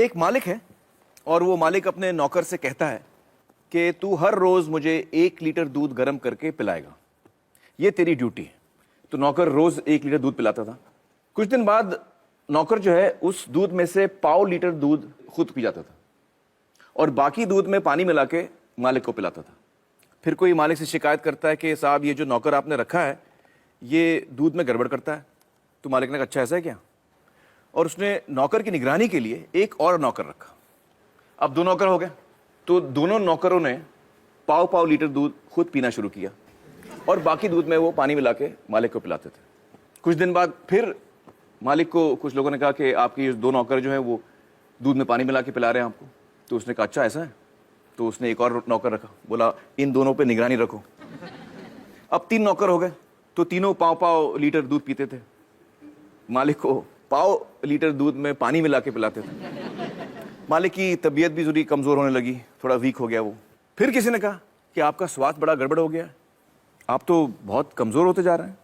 एक मालिक है और वो मालिक अपने नौकर से कहता है कि तू हर रोज मुझे 1 लीटर दूध गर्म करके पिलाएगा, ये तेरी ड्यूटी है। तो नौकर रोज 1 लीटर दूध पिलाता था। कुछ दिन बाद नौकर जो है उस दूध में से 1/4 लीटर दूध खुद पी जाता था और बाकी दूध में पानी मिला के मालिक को पिलाता था। फिर कोई मालिक से शिकायत करता है कि साहब ये जो नौकर आपने रखा है ये दूध में गड़बड़ करता है। तो मालिक ने कहा अच्छा ऐसा है क्या, और उसने नौकर की निगरानी के लिए एक और नौकर रखा। अब 2 नौकर हो गए, तो दोनों नौकरों ने 1/4 लीटर दूध खुद पीना शुरू किया और बाकी दूध में वो पानी मिला के मालिक को पिलाते थे। कुछ दिन बाद फिर मालिक को कुछ लोगों ने कहा कि आपके ये 2 नौकर जो हैं वो दूध में पानी मिला के पिला रहे हैं आपको। तो उसने कहा अच्छा ऐसा है। तो उसने एक और नौकर रखा, बोला इन दोनों पे निगरानी रखो। अब 3 नौकर हो गए, तो तीनों 1/4 लीटर दूध पीते थे, मालिक को 1/4 लीटर दूध में पानी मिला के पिलाते थे। मालिक की तबीयत भी थोड़ी कमजोर होने लगी, थोड़ा वीक हो गया वो। फिर किसी ने कहा कि आपका स्वास्थ्य बड़ा गड़बड़ हो गया है, आप तो बहुत कमजोर होते जा रहे हैं,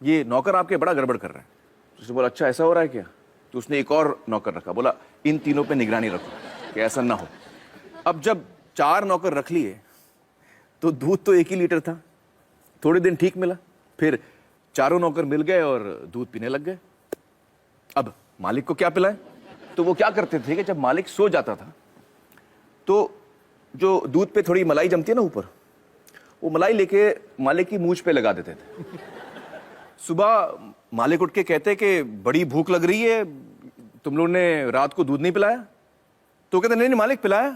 ये नौकर आपके बड़ा गड़बड़ कर रहे हैं। तो उसने बोला अच्छा ऐसा हो रहा है क्या। तो उसने एक और नौकर रखा, बोला इन तीनों पे निगरानी रखो कि ऐसा ना हो। अब जब 4 नौकर रख लिए तो दूध तो 1 ही लीटर था। थोड़े दिन ठीक मिला, फिर चारों नौकर मिल गए और दूध पीने लग गए। अब मालिक को क्या पिलाएं। तो वो क्या करते थे कि जब मालिक सो जाता था तो जो दूध पे थोड़ी मलाई जमती है ना ऊपर, वो मलाई लेके मालिक की मूंछ पे लगा देते थे। सुबह मालिक उठ के कहते कि बड़ी भूख लग रही है, तुम लोगों ने रात को दूध नहीं पिलाया। तो कहते नहीं नहीं मालिक पिलाया,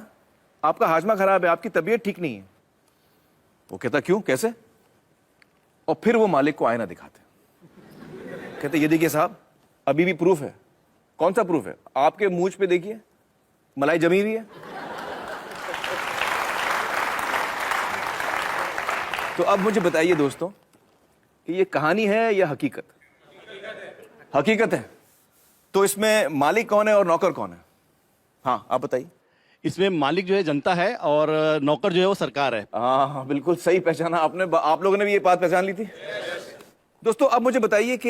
आपका हाजमा खराब है, आपकी तबीयत ठीक नहीं है। वो कहता क्यों कैसे। और फिर वो मालिक को आईना दिखाते, कहते ये देखिए साहब अभी भी प्रूफ है। कौन सा प्रूफ है, आपके मूंछ पे देखिए मलाई जमी हुई है। तो अब मुझे बताइए दोस्तों कि ये कहानी है या हकीकत। हकीकत है। तो इसमें मालिक कौन है और नौकर कौन है। हाँ आप बताइए। इसमें मालिक जो है जनता है और नौकर जो है वो सरकार है। हाँ बिल्कुल सही पहचाना आपने। आप लोगों ने भी ये बात पहचान ली थी। दोस्तों अब मुझे बताइए कि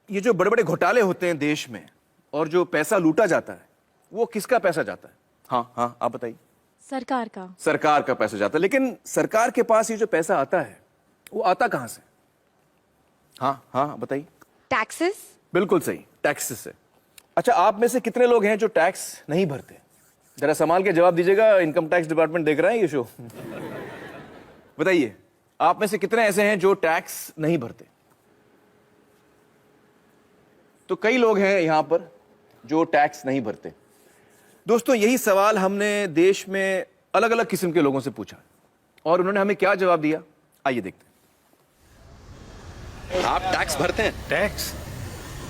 ये जो बड़े बड़े घोटाले होते हैं देश में और जो पैसा लूटा जाता है वो किसका पैसा जाता है। हाँ हाँ आप बताइए। सरकार का। सरकार का पैसा जाता है। लेकिन सरकार के पास ये जो पैसा आता है वो आता कहां से। हाँ हाँ बताइए। टैक्सेस। बिल्कुल सही, टैक्सेस से। अच्छा आप में से कितने लोग हैं जो टैक्स नहीं भरते। जरा संभाल के जवाब दीजिएगा, इनकम टैक्स डिपार्टमेंट देख रहा है ये शो। बताइए आप में से कितने ऐसे हैं जो टैक्स नहीं भरते। तो कई लोग हैं यहां पर जो टैक्स नहीं भरते। दोस्तों यही सवाल हमने देश में अलग अलग किस्म के लोगों से पूछा और उन्होंने हमें क्या जवाब दिया, आइए देखते हैं। आप टैक्स भरते हैं। टैक्स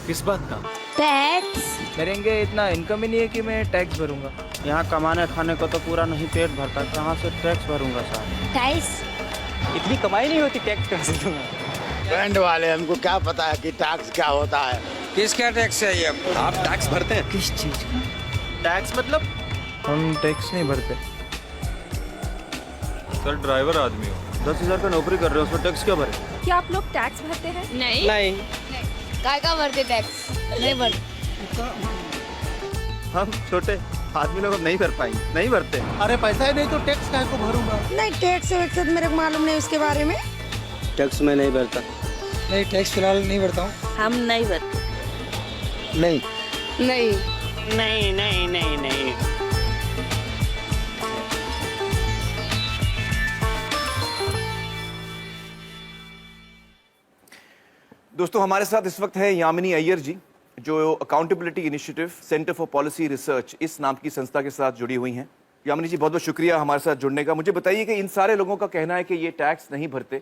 किस बात का। टैक्स मेरेंगे इतना इनकम ही नहीं है कि मैं टैक्स भरूंगा। यहाँ कमाने खाने को तो पूरा नहीं पेट भरता, कहाँ से टैक्स भरूंगा साहब। टैक्स इतनी कमाई नहीं होती, टैक्स कहाँ से दूंगा। बैंड वाले हमको क्या पता है कि टैक्स क्या होता है। किसका टैक्स है ये। आप टैक्स भरते हैं। किस चीज का टैक्स मतलब। हम टैक्स नहीं भरते। सर ड्राइवर आदमी हो, 10,000 का नौकरी कर रहे हो, उसमें टैक्स क्या भरे। क्या आप लोग टैक्स भरते हैं। नहीं नहीं काय का भरते टैक्स नहीं भरते। हम छोटे आदमी लोग नहीं भर पाएंगे, नहीं भरते। अरे पैसा ही नहीं तो टैक्स काहे को भरूंगा। नहीं टैक्स वैक्स मेरे को मालूम नहीं उसके बारे में। टैक्स में नहीं भरता। नहीं टैक्स फिलहाल नहीं भरता हूँ। हम नहीं भरते। नहीं नहीं नहीं नहीं नहीं नहीं। दोस्तों हमारे साथ इस वक्त है यामिनी अय्यर जी, जो accountability initiative centre for policy research इस नाम की संस्था के साथ जुड़ी हुई हैं। यामिनी जी बहुत बहुत शुक्रिया हमारे साथ जुड़ने का। मुझे बताइए कि इन सारे लोगों का कहना है कि ये टैक्स नहीं भरते,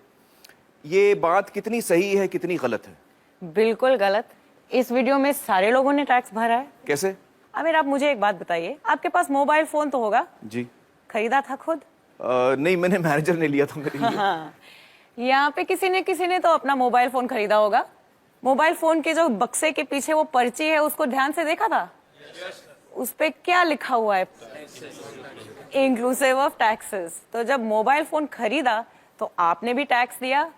ये बात कितनी सही है कितनी गलत है। बिल्कुल गलत। इस वीडियो में सारे लोगों ने टैक्स भरा है। कैसे। आमिर आप मुझे एक बात बताइए, आपके पास मोबाइल फोन तो होगा। जी। खरीदा था खुद। नहीं मैंने मैनेजर ने लिया था मेरे लिए। हाँ। यहाँ पे किसी ने तो अपना मोबाइल फोन खरीदा होगा। मोबाइल फोन के जो बक्से के पीछे वो पर्ची है उसको ध्यान से देखा था। उस पे क्या लिखा हुआ है, इंक्लूसिव ऑफ टैक्सेस। तो जब मोबाइल फोन खरीदा तो आपने भी टैक्स दिया,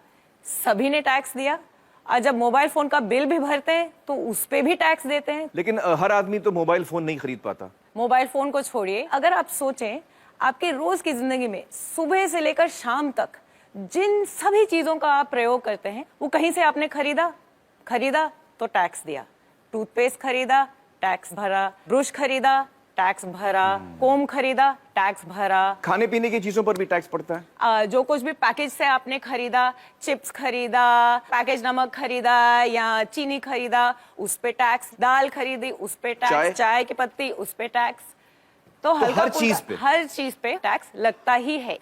सभी ने टैक्स दिया और जब मोबाइल फोन का बिल भी भरते हैं तो उस पे भी टैक्स देते हैं। लेकिन हर आदमी तो मोबाइल फोन नहीं खरीद पाता। मोबाइल फोन को छोड़िए, अगर आप सोचें आपके रोज की जिंदगी में सुबह से लेकर शाम तक जिन सभी चीजों का आप प्रयोग करते हैं वो कहीं से आपने खरीदा तो टैक्स दिया, टूथपेस्ट खरीदा टैक्स भरा, ब्रश खरीदा टैक्स भरा, कोम खरीदा टैक्स भरा, खाने पीने की चीजों पर भी टैक्स पड़ता है। जो कुछ भी पैकेज से आपने खरीदा, चिप्स खरीदा, पैकेज नमक खरीदा या चीनी खरीदा, उस पे टैक्स, दाल खरीदी उस पे टैक्स, चाय की पत्ती उस पे टैक्स। तो हर चीज पे टैक्स लगता ही है।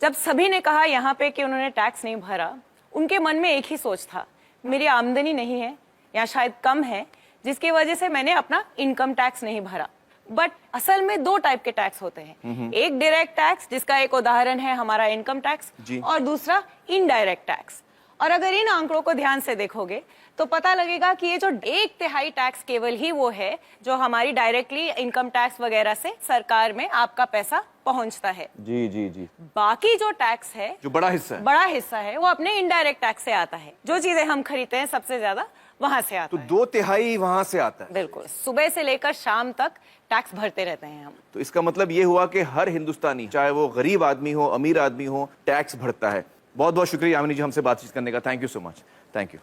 जब सभी ने कहा यहाँ पे कि उन्होंने टैक्स नहीं भरा, उनके मन में एक ही सोच था, मेरी आमदनी नहीं है या शायद कम है, जिसकी वजह से मैंने अपना इनकम टैक्स नहीं भरा। बट असल में दो टाइप के टैक्स होते हैं, एक डायरेक्ट टैक्स जिसका एक उदाहरण है हमारा इनकम टैक्स, और दूसरा इनडायरेक्ट टैक्स। और अगर इन आंकड़ों को ध्यान से देखोगे तो पता लगेगा कि ये जो 1/3 टैक्स केवल ही वो है जो हमारी डायरेक्टली इनकम टैक्स वगैरह से सरकार में आपका पैसा पहुंचता है। जी जी जी। बाकी जो टैक्स है, जो बड़ा हिस्सा है वो अपने इनडायरेक्ट टैक्स से आता है। जो चीजें हम खरीदते हैं सबसे ज्यादा वहां से आता तो है। 2/3 वहां से आता है। बिल्कुल, सुबह से लेकर शाम तक टैक्स भरते रहते हैं हम। तो इसका मतलब ये हुआ कि हर हिंदुस्तानी, चाहे वो गरीब आदमी हो अमीर आदमी हो, टैक्स भरता है। बहुत बहुत शुक्रिया यामिनी जी हमसे बातचीत करने का। Thank you so much. Thank you.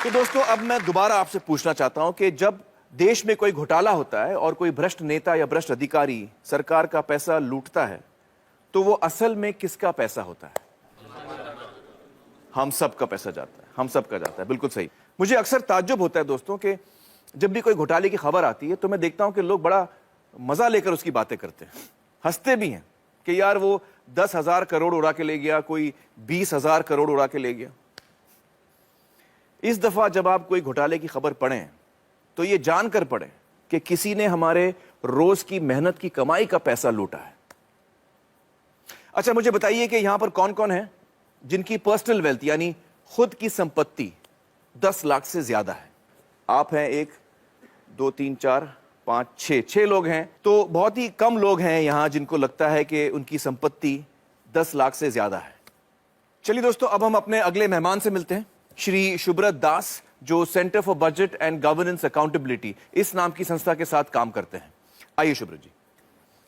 तो दोस्तों अब मैं दोबारा आपसे पूछना चाहता हूं कि जब देश में कोई घोटाला होता है और कोई भ्रष्ट नेता या भ्रष्ट अधिकारी सरकार का पैसा लूटता है तो वो असल में किसका पैसा होता है? हम सब का पैसा जाता है, हम सब का जाता है। बिल्कुल सही। मुझे अक्सर ताज्जुब होता है दोस्तों कि जब भी कोई घोटाले की खबर आती है तो मैं देखता हूं कि लोग बड़ा मजा लेकर उसकी बातें करते हैं, हंसते भी हैं कि यार वो 10,000 करोड़ उड़ा के ले गया, कोई 20,000 करोड़ उड़ा के ले गया। इस दफा जब आप कोई घोटाले की खबर पढ़ें तो ये जानकर पढ़ें कि किसी ने हमारे रोज की मेहनत की कमाई का पैसा लूटा है। अच्छा मुझे बताइए कि यहां पर कौन कौन है जिनकी पर्सनल वेल्थ यानी खुद की संपत्ति 10 लाख से ज्यादा है? आप हैं 1 2 3 4 5 6 लोग हैं। तो बहुत ही कम लोग हैं यहां जिनको लगता है कि उनकी संपत्ति 10 लाख से ज्यादा है। चलिए दोस्तों अब हम अपने अगले मेहमान से मिलते हैं, श्री शुभ्रत दास, जो centre for budget and governance accountability इस नाम की संस्था के साथ काम करते हैं। आइए शुभ्रत जी।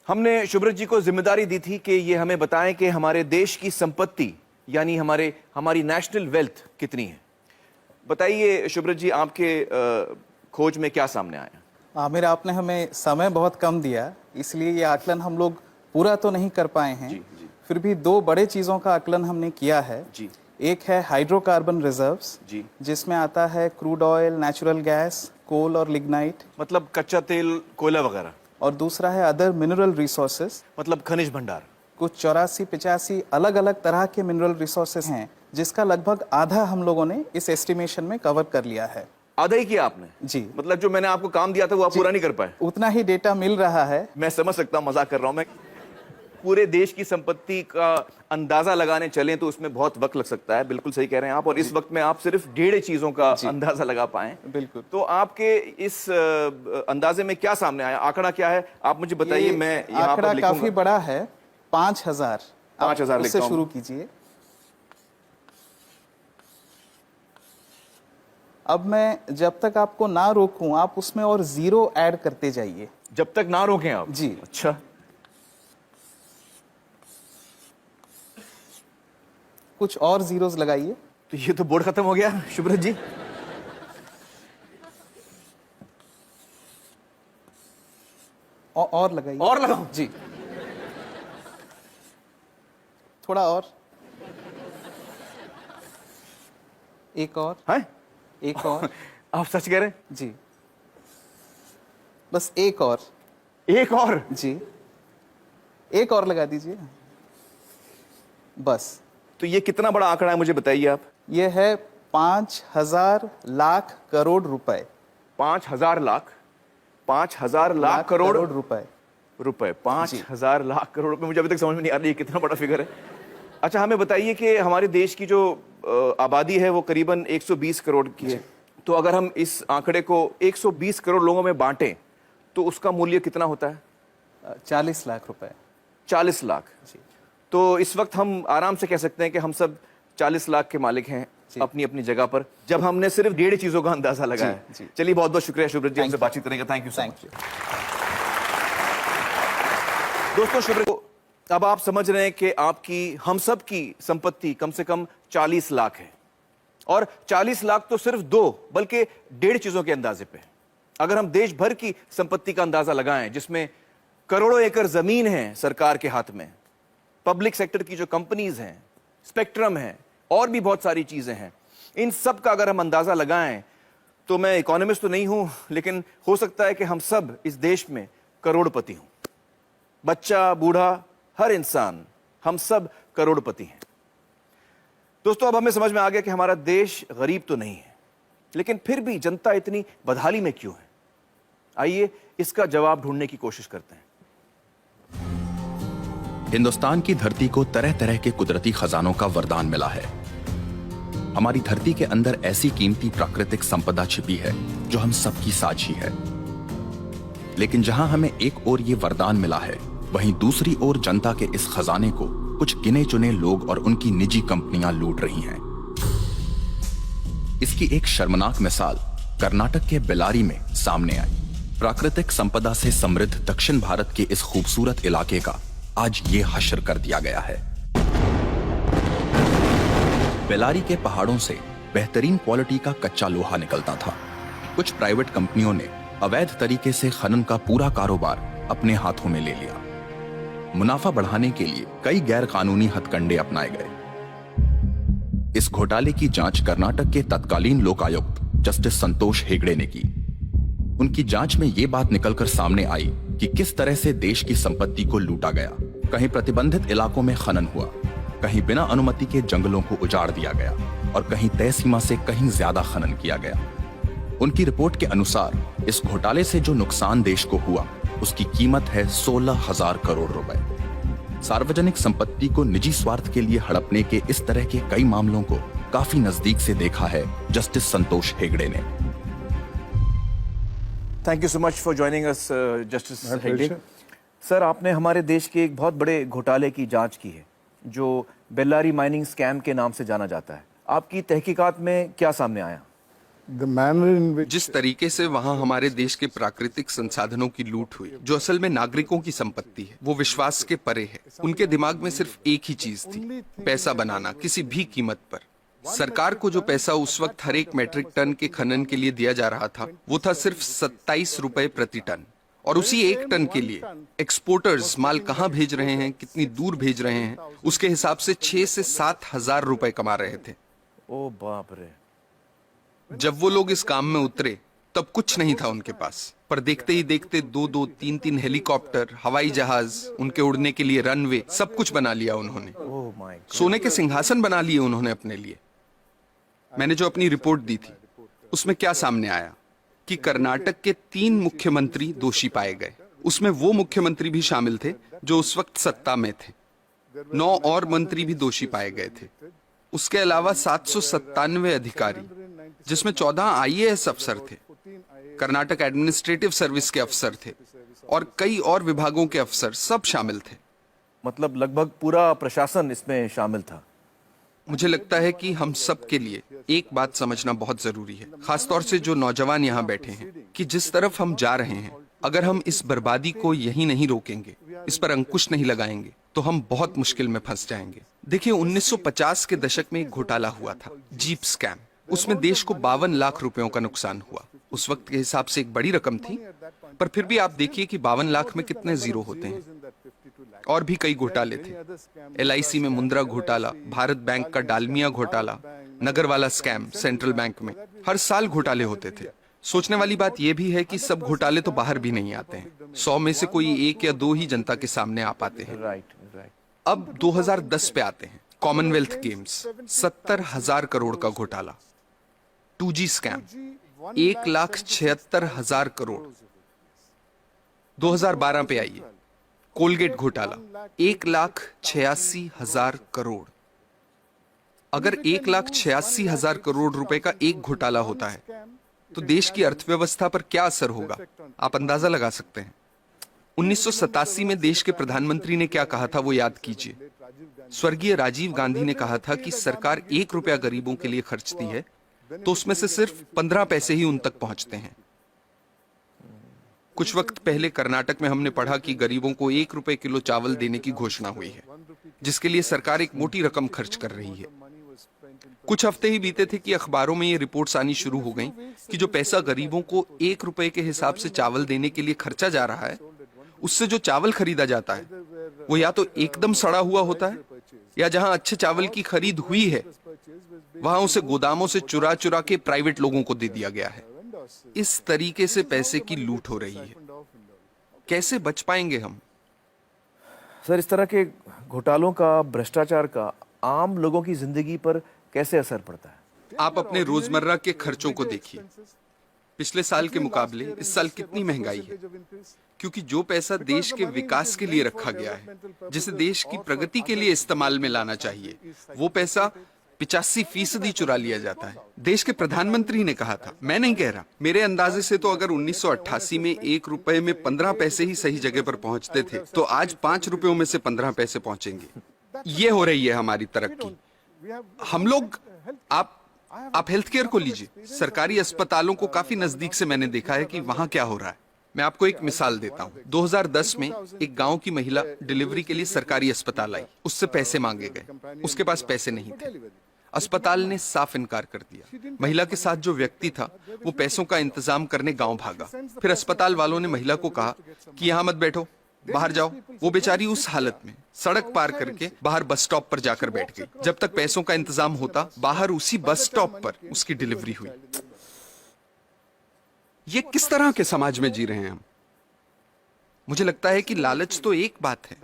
हमने शुभ्रत जी को जिम्मेदारी दी थी कि ये हमें बताएं कि हमारे देश की संपत्ति यानी हमारी नेशनल वेल्थ कितनी है। बताइए शुभ्रत जी, आपके खोज में क्या सामने आया? आमिर, आपने हमें समय बहुत कम दिया, इसलिए ये आकलन हम लोग पूरा तो नहीं कर पाए हैं। जी। फिर भी 2 बड़े चीज़ों का आकलन हमने किया है। जी। एक है हाइड्रोकार्बन रिजर्व्स, जी, जिसमें आता है क्रूड ऑयल, नेचुरल गैस, कोल और लिग्नाइट, मतलब कच्चा तेल, कोयला वगैरह। और दूसरा है अदर मिनरल रिसोर्सेज, मतलब खनिज भंडार। कुछ 84-85 अलग अलग तरह के मिनरल रिसोर्सेज हैं, जिसका लगभग आधा हम लोगों ने इस एस्टिमेशन में कवर कर लिया है। आधा ही किया आपने? जी। मतलब जो मैंने आपको काम दिया था वो आप पूरा नहीं कर पाए? उतना ही डेटा मिल रहा है। मैं समझ सकता हूं, मजाक कर रहा हूं मैं। पूरे देश की संपत्ति का अंदाजा लगाने चलें तो उसमें बहुत वक्त लग सकता है। बिल्कुल सही कह रहे हैं आप। और इस वक्त में आप सिर्फ 1.5 चीजों का अंदाजा लगा पाए। बिल्कुल। तो आपके इस अंदाजे में क्या सामने आया? आंकड़ा क्या है आप मुझे बताइए। मैं यहाँ आंकड़ा पर लिखूंगा। काफी बड़ा है, 5,000। 5,000 उससे लिखता हूं। शुरू कीजिए। अब मैं जब तक आपको ना रोकूं आप उसमें और 0 ऐड करते जाइए। जब तक ना रोकें आप? जी। अच्छा, कुछ और जीरोस लगाइए। तो ये तो बोर्ड खत्म हो गया शुभ्रत जी। और लगाइए। और लगाओ जी, थोड़ा और, एक और है? एक और। आप सच कह रहे हैं? जी, बस एक और। एक और? जी, एक और लगा दीजिए बस। तो ये कितना बड़ा आंकड़ा है मुझे बताइए आप। ये है 5,000 लाख करोड़ रुपए। 5,000 लाख? 5,000 लाख करोड़ रुपए? 5,000 लाख करोड़ रुपए। मुझे अभी तक समझ में नहीं आ रही है कितना बड़ा फिगर है। अच्छा हमें बताइए कि हमारे देश की जो आबादी है वो करीबन 120 करोड़ की है। तो अगर हम इस आंकड़े को 120 करोड़ लोगों में बांटें तो उसका मूल्य कितना होता है? 40 लाख रुपए। 40 लाख। जी। तो इस वक्त हम आराम से कह सकते हैं कि हम सब 40 लाख के मालिक हैं अपनी अपनी जगह पर, जब हमने सिर्फ 1.5 चीजों का अंदाजा लगाया। चलिए, बहुत बहुत शुक्रिया शुभ्रत जी, हमसे बातचीत करने का। Thank you so much. दोस्तों, शुभ्रत, अब आप समझ रहे हैं कि आपकी, हम सब की संपत्ति कम से कम 40 लाख है, और 40 लाख तो सिर्फ 2 बल्कि 1.5 चीजों के अंदाजे पे। अगर हम देश भर की संपत्ति का अंदाजा लगाएं, जिसमें करोड़ों एकड़ जमीन है सरकार के हाथ में, पब्लिक सेक्टर की जो कंपनीज हैं, स्पेक्ट्रम है, और भी बहुत सारी चीजें हैं, इन सब का अगर हम अंदाजा लगाएं, तो मैं इकोनॉमिस्ट तो नहीं हूं, लेकिन हो सकता है कि हम सब इस देश में करोड़पति हों। बच्चा, बूढ़ा, हर इंसान, हम सब करोड़पति हैं। दोस्तों, अब हमें समझ में आ गया कि हमारा देश गरीब तो नहीं है, लेकिन फिर भी जनता इतनी बदहाली में क्यों है? आइए इसका जवाब ढूंढने की कोशिश करते हैं। हिंदुस्तान की धरती को तरह तरह के कुदरती खजानों का वरदान मिला है। हमारी धरती के अंदर ऐसी कीमती प्राकृतिक संपदा छिपी है जो हम सबकी साझी है। लेकिन जहां हमें एक ओर ये वरदान मिला है, वहीं दूसरी ओर जनता के इस खजाने को कुछ गिने चुने लोग और उनकी निजी कंपनियां लूट रही हैं। इसकी एक शर्मनाक मिसाल कर्नाटक के बेल्लारी में सामने आई। प्राकृतिक संपदा से समृद्ध दक्षिण भारत के इस खूबसूरत इलाके का आज ये हश्र कर दिया गया है। बेल्लारी के पहाड़ों से बेहतरीन क्वालिटी का कच्चा लोहा निकलता था। कुछ प्राइवेट कंपनियों ने अवैध तरीके से खनन का पूरा कारोबार अपने हाथों में ले लिया। मुनाफा बढ़ाने के लिए कई गैर कानूनी हथकंडे अपनाए गए। इस घोटाले की जांच कर्नाटक के तत्कालीन लोकायुक्त जस्टिस संतोष हेगड़े ने की। उनकी जांच में यह बात निकलकर सामने आई कि किस तरह से देश की संपत्ति को लूटा गया। कहीं प्रतिबंधित इलाकों में खनन हुआ, कहीं बिना अनुमति के जंगलों को उजाड़ दिया गया, और कहीं तय सीमा से कहीं ज्यादा खनन किया गया। उनकी रिपोर्ट के अनुसार इस घोटाले से जो नुकसान देश को हुआ, उसकी कीमत है 16,000 करोड़ रुपए। सार्वजनिक संपत्ति को निजी स्वार्थ के लिए हड़पने के इस तरह के कई मामलों को काफी नजदीक से देखा है जस्टिस संतोष हेगड़े ने। Thank you so much for joining us justice Hegde. Sir, आपने हमारे देश के एक बहुत बड़े घोटाले की जांच की है, जो बेल्लारी माइनिंग स्कैम के नाम से जाना जाता है। आपकी तहकीकात में क्या सामने आया? जिस तरीके से वहाँ हमारे देश के प्राकृतिक संसाधनों की लूट हुई, जो असल में नागरिकों की संपत्ति है, वो विश्वास के परे है। उनके दिमाग में सिर्फ एक ही चीज थी, पैसा बनाना किसी भी कीमत पर। सरकार को जो पैसा उस वक्त हर एक मैट्रिक टन के खनन के लिए दिया जा रहा था, वो था सिर्फ 27 रुपए प्रति टन। और उसी एक टन के लिए एक्सपोर्टर्स माल कहाँ भेज रहे हैं, कितनी दूर भेज रहे हैं, उसके हिसाब से 6 से 7 हजार रुपए कमा रहे थे। ओ बाप रे। जब वो लोग इस काम में उतरे, तब कुछ नहीं था उनके पास, पर देखते ही देखते 2-2, 3-3 हेलीकॉप्टर, हवाई जहाज, उनके उड़ने के लिए रनवे, सब कुछ बना लिया उन्होंने। सोने के सिंहासन बना लिए उन्होंने अपने लिए। मैंने जो अपनी रिपोर्ट दी थी, उसमें क्या सामने आया कि कर्नाटक के 3 मुख्यमंत्री दोषी पाए गए। उसमें वो मुख्यमंत्री भी शामिल थे जो उस वक्त सत्ता में थे। 9 और मंत्री भी दोषी पाए गए थे। उसके अलावा 797 अधिकारी, जिसमें 14 IAS अफसर थे, कर्नाटक एडमिनिस्ट्रेटिव सर्विस के अफसर थे, और कई और विभागों के अफसर, सब शामिल थे। मतलब लगभग पूरा प्रशासन इसमें शामिल था। मुझे लगता है कि हम सब के लिए एक बात समझना बहुत जरूरी है, खासतौर से जो नौजवान यहाँ बैठे हैं, कि जिस तरफ हम जा रहे हैं, अगर हम इस बर्बादी को यहीं नहीं रोकेंगे, इस पर अंकुश नहीं लगाएंगे, तो हम बहुत मुश्किल में फंस जाएंगे। देखिए, 1950 के दशक में एक घोटाला हुआ था, जीप स्कैम। उसमें देश को 52 लाख रुपयों का नुकसान हुआ। उस वक्त के हिसाब से एक बड़ी रकम थी, पर फिर भी आप देखिए कि 52 लाख में कितने जीरो होते हैं। और भी कई घोटाले थे। LIC में मुंद्रा घोटाला, भारत बैंक का डालमिया घोटाला, नगर वाला स्कैम सेंट्रल बैंक में। हर साल घोटाले होते थे। सोचने वाली बात यह भी है कि सब घोटाले तो बाहर भी नहीं आते हैं। 100 में से कोई 1 या 2 ही जनता के सामने आ पाते हैं। अब 2010 पे आते हैं। कॉमनवेल्थ गेम्स, 70,000 करोड़ का घोटाला। 2G scam, 1,76,000 crore. 2012 पे आइए, कोलगेट घोटाला, 1,86,000 करोड़। अगर 1,86,000 करोड़ रुपए का एक घोटाला होता है, तो देश की अर्थव्यवस्था पर क्या असर होगा, आप अंदाजा लगा सकते हैं। 1987 में देश के प्रधानमंत्री ने क्या कहा था, वो याद कीजिए। स्वर्गीय राजीव गांधी ने कहा था कि सरकार 1 रुपया गरीबों के लिए खर्चती है तो उसमें से सिर्फ 15 पैसे ही उन तक पहुंचते हैं। कुछ वक्त पहले कर्नाटक में हमने पढ़ा कि गरीबों को 1 रुपए किलो चावल देने की घोषणा हुई है, जिसके लिए सरकार एक मोटी रकम खर्च कर रही है। कुछ हफ्ते ही बीते थे कि अखबारों में ये रिपोर्ट्स आनी शुरू हो गईं कि जो पैसा गरीबों को 1 रुपए के हिसाब से चावल देने के लिए खर्चा जा रहा है, उससे जो चावल खरीदा जाता है वो या तो एकदम सड़ा हुआ होता है, या जहां अच्छे चावल की खरीद हुई है वहां उसे गोदामों से चुरा चुरा के प्राइवेट लोगों को दे दिया गया है। इस तरीके से पैसे की लूट हो रही है। कैसे बच पाएंगे हम? सर, इस तरह के घोटालों का, भ्रष्टाचार का आम लोगों की जिंदगी पर कैसे असर पड़ता है? आप अपने रोजमर्रा के खर्चों को देखिए। पिछले साल के मुकाबले इस साल कितनी महंगाई है, क्योंकि जो पैसा देश के विकास के लिए रखा गया है, जिसे देश की प्रगति के लिए इस्तेमाल में लाना चाहिए, वो पैसा 85% चुरा लिया जाता है। देश के प्रधानमंत्री ने कहा था, मैं नहीं कह रहा, मेरे अंदाजे से तो अगर 1988 में 1 रुपए में 15 पैसे ही सही जगह पर पहुंचते थे, तो आज 5 रुपयों में से 15 पैसे पहुंचेंगे। ये हो रही है हमारी तरक्की। हम लोग, आप हेल्थ केयर को लीजिए, सरकारी अस्पतालों को काफी नजदीक से मैंने देखा है कि वहां क्या हो रहा है। मैं आपको एक मिसाल देता हूं। 2010 में एक गांव की महिला डिलीवरी के लिए सरकारी अस्पताल आई, उससे पैसे मांगे गए, उसके पास पैसे नहीं थे। अस्पताल ने साफ इनकार कर दिया। महिला के साथ जो व्यक्ति था वो पैसों का इंतजाम करने गांव भागा। फिर अस्पताल वालों ने महिला को कहा कि यहां मत बैठो, बाहर जाओ। वो बेचारी उस हालत में सड़क पार करके बाहर बस स्टॉप पर जाकर बैठ गई। जब तक पैसों का इंतजाम होता, बाहर उसी बस स्टॉप पर उसकी डिलीवरी हुई। ये किस तरह के समाज में जी रहे हैं हम? मुझे लगता है कि लालच तो एक बात है,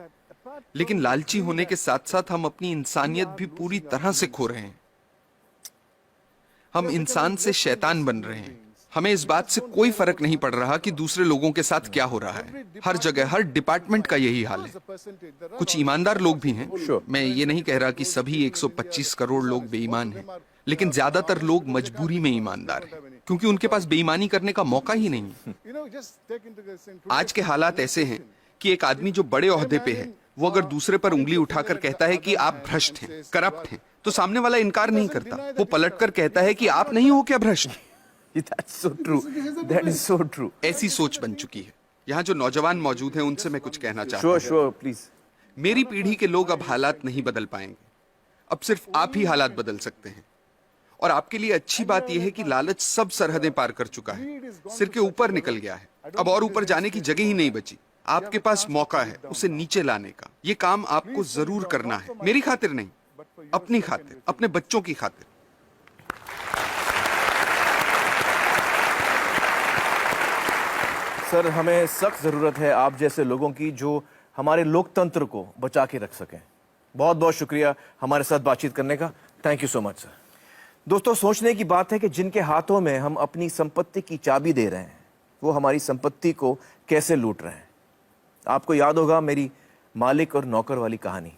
लेकिन लालची होने के साथ साथ हम अपनी इंसानियत भी पूरी तरह से खो रहे हैं। हम इंसान से शैतान बन रहे हैं। हमें इस बात से कोई फर्क नहीं पड़ रहा कि दूसरे लोगों के साथ क्या हो रहा है। हर जगह, हर डिपार्टमेंट का यही हाल है। कुछ ईमानदार लोग भी हैं। मैं ये नहीं कह रहा कि सभी 125 करोड़ लोग बेईमान हैं, लेकिन ज्यादातर लोग मजबूरी में ईमानदार हैं, क्योंकि उनके पास बेईमानी करने का मौका ही नहीं। आज के हालात ऐसे हैं कि एक आदमी जो बड़े ओहदे पे है, वो अगर दूसरे पर उंगली उठाकर कहता है कि आप भ्रष्ट हैं, करप्ट हैं, तो सामने वाला इनकार नहीं करता। वो पलटकर कहता है कि आप नहीं हो क्या भ्रष्ट? That's so true. That is so true. ऐसी सोच बन चुकी है। यहाँ जो नौजवान मौजूद हैं उनसे मैं कुछ कहना चाहता हूँ। Sure, please. मेरी पीढ़ी के लोग अब हालात नहीं बदल पाएंगे। अब सिर्फ आप ही हालात बदल सकते हैं। और आपके लिए अच्छी बात यह है कि लालच सब सरहदें पार कर चुका है, सिर के ऊपर निकल गया है। अब और ऊपर जाने की जगह ही नहीं बची। आपके पास मौका है उसे नीचे लाने का। ये काम आपको जरूर करना है, मेरी खातिर नहीं, अपनी खातिर, अपने बच्चों की खातिर। सर, हमें सख्त जरूरत है आप जैसे लोगों की जो हमारे लोकतंत्र को बचा के रख सकें। बहुत बहुत शुक्रिया हमारे साथ बातचीत करने का। Thank you so much sir. दोस्तों, सोचने की बात है कि जिनके हाथों में हम अपनी संपत्ति की चाबी दे रहे हैं, वो हमारी संपत्ति को कैसे लूट रहे हैं। आपको याद होगा मेरी मालिक और नौकर वाली कहानी।